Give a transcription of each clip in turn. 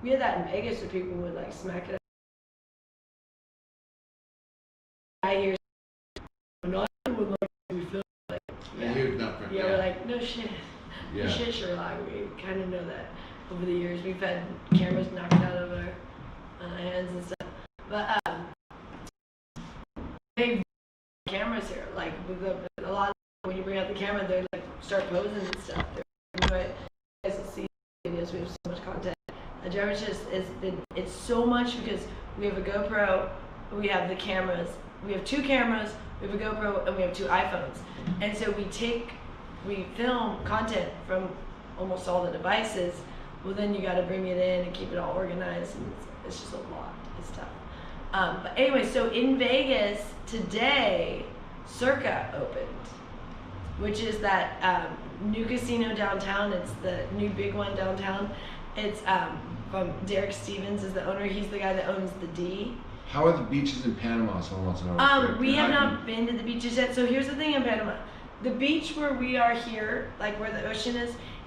We had that in Vegas where people would like smack it up. I hear no one would like we feel like yeah, we're like, no shit. Yeah. No shit, Sherlock. We kind of know that over the years. We've had cameras knocked out of our hands and stuff. But big cameras here, like with a lot of when you bring out the camera, they like start posing and stuff. They're you guys will see videos. We have so much content. Jarvis just it's so much because we have a GoPro, we have the cameras, we have 2 cameras, we have a GoPro, and we have 2 iPhones. And so we film content from almost all the devices. Well, then you got to bring it in and keep it all organized, and it's just a lot. It's tough. But anyway, so in Vegas today, Circa opened, which is that new casino downtown. It's the new big one downtown. It's from Derek Stevens is the owner. He's the guy that owns the D. How are the beaches in Panama? Someone wants to know. We have not been to the beaches yet. So here's the thing in Panama. The beach where we are here, like where the ocean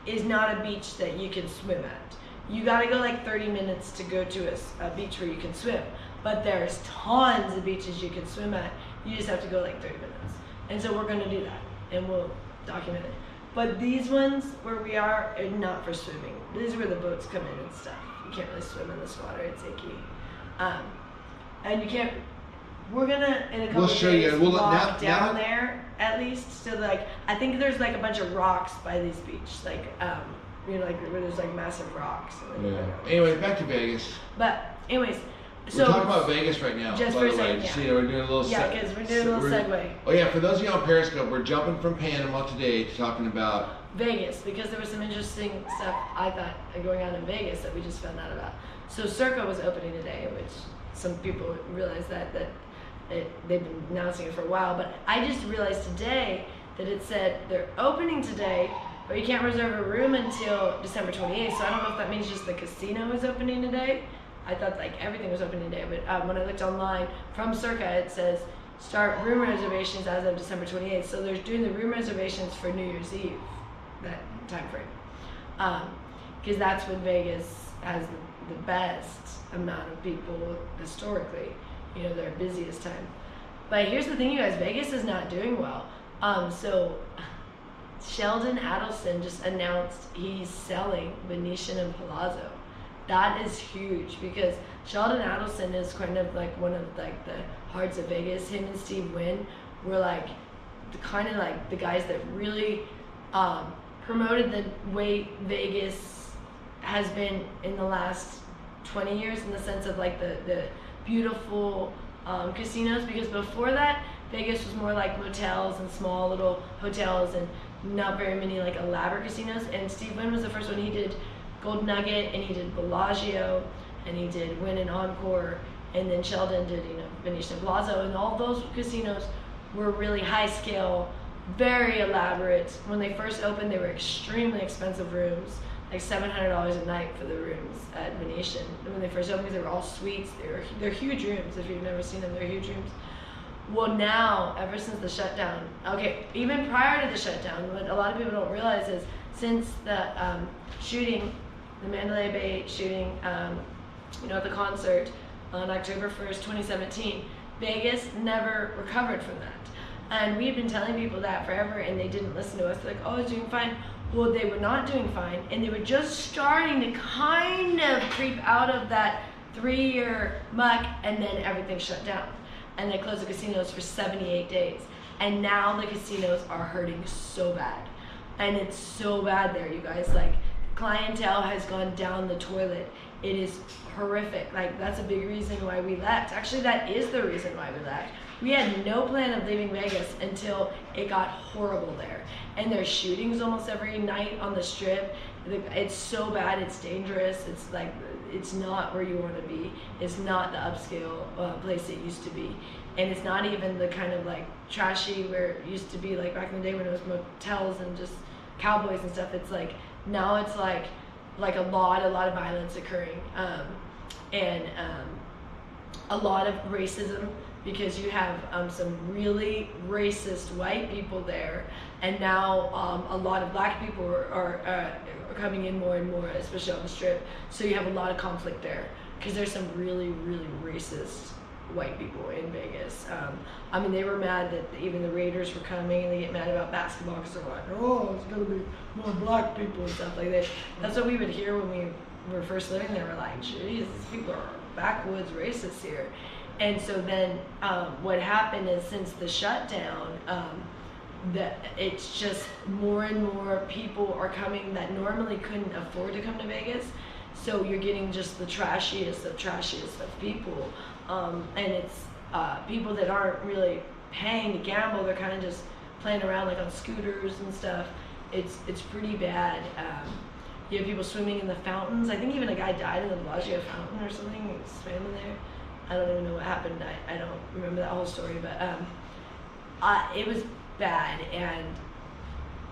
is not a beach that you can swim at. You gotta go like 30 minutes to go to a beach where you can swim. But there's tons of beaches you can swim at. You just have to go like 30 minutes. And so we're gonna do that, and we'll document it. But these ones where we are not for swimming. These are where the boats come in and stuff. You can't really swim in this water, it's icky. And you can't, we're gonna, in a couple of days, walk down there at least. So like, I think there's like a bunch of rocks by these beaches. Like, you know, like where there's like massive rocks. Yeah. Anyway, back to Vegas. But anyways, so we're talking about Vegas right now. Just for a second, yeah. See, we're doing a little because we're doing a little segue. Oh yeah, for those of you on Periscope, we're jumping from Panama today to talking about Vegas, because there was some interesting stuff I thought going on in Vegas that we just found out about. So Circa was opening today, which some people realize that they've been announcing it for a while, but I just realized today that it said they're opening today, but you can't reserve a room until December 28th. So I don't know if that means just the casino is opening today. I thought like everything was opening today, but when I looked online from Circa, it says start room reservations as of December 28th. So they're doing the room reservations for New Year's Eve, that time frame, because that's when Vegas has the best amount of people historically, you know, their busiest time. But here's the thing, you guys, Vegas is not doing well. So Sheldon Adelson just announced he's selling Venetian and Palazzo. That is huge because Sheldon Adelson is kind of like one of like the hearts of Vegas. Him and Steve Wynn were like the kind of like the guys that really promoted the way Vegas has been in the last 20 years in the sense of like the beautiful casinos, because before that Vegas was more like motels and small little hotels and not very many like elaborate casinos. And Steve Wynn was the first one. He did Gold Nugget and he did Bellagio and he did Wynn and Encore, and then Sheldon did, you know, Venetian and Palazzo, and all those casinos were really high scale, very elaborate. When they first opened, they were extremely expensive rooms, like $700 a night for the rooms at Venetian. And when they first opened, they were all suites. They're huge rooms. If you've never seen them, they're huge rooms. Well, now, ever since the shutdown, okay, even prior to the shutdown, what a lot of people don't realize is since the shooting, the Mandalay Bay shooting, you know, at the concert on October 1st, 2017, Vegas never recovered from that. And we've been telling people that forever, and they didn't listen to us. They're like, oh, it's doing fine. Well, they were not doing fine, and they were just starting to kind of creep out of that 3-year muck, and then everything shut down. And they closed the casinos for 78 days. And now the casinos are hurting so bad. And it's so bad there, you guys. Like, clientele has gone down the toilet. It is horrific. Like, that's a big reason why we left. Actually, that is the reason why we left. We had no plan of leaving Vegas until it got horrible there. And there's shootings almost every night on the Strip. It's so bad, it's dangerous. It's like, it's not where you want to be. It's not the upscale place it used to be. And it's not even the kind of like trashy where it used to be like back in the day when it was motels and just cowboys and stuff. It's like, now it's like a lot of violence occurring. And a lot of racism because you have some really racist white people there, and now a lot of black people are coming in more and more, especially on the Strip. So you have a lot of conflict there because there's some really, really racist white people in Vegas. I mean, they were mad that even the Raiders were coming, and they get mad about basketball because they're like, oh, it's gonna be more black people and stuff like that. That's what we would hear when we were first living there. We're like, geez, these people are backwoods racists here. And so then what happened is, since the shutdown, that it's just more and more people are coming that normally couldn't afford to come to Vegas. So you're getting just the trashiest of people. And it's people that aren't really paying to gamble. They're kind of just playing around like on scooters and stuff. It's pretty bad. You have people swimming in the fountains. I think even a guy died in the Bellagio fountain or something. He was swimming there. I don't even know what happened. I don't remember that whole story, but it was bad. And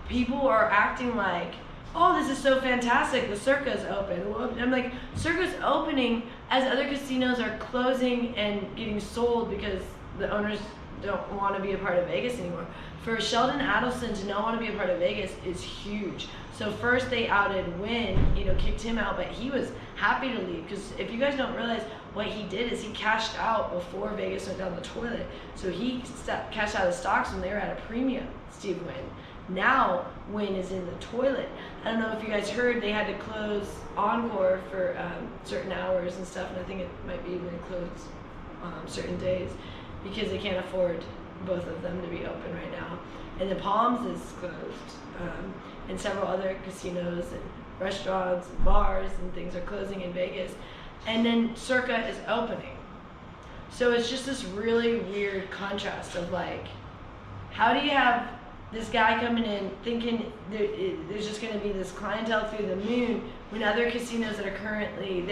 people are acting like, oh, this is so fantastic, the Circa's open. Well, I'm like, Circa's opening as other casinos are closing and getting sold because the owners don't want to be a part of Vegas anymore. For Sheldon Adelson to not want to be a part of Vegas is huge. So first they outed Wynn, kicked him out, but he was happy to leave, because if you guys don't realize, what he did is he cashed out before Vegas went down the toilet. So he cashed out his stocks when they were at a premium, Steve Wynn. Now Wynn is in the toilet. I don't know if you guys heard, they had to close Encore for certain hours and stuff, and I think it might be even closed certain days because they can't afford both of them to be open right now. And the Palms is closed, and several other casinos and restaurants and bars and things are closing in Vegas. And then Circa is opening. So it's just this really weird contrast of like, how do you have this guy coming in thinking there's just going to be this clientele through the moon when other casinos that are currently there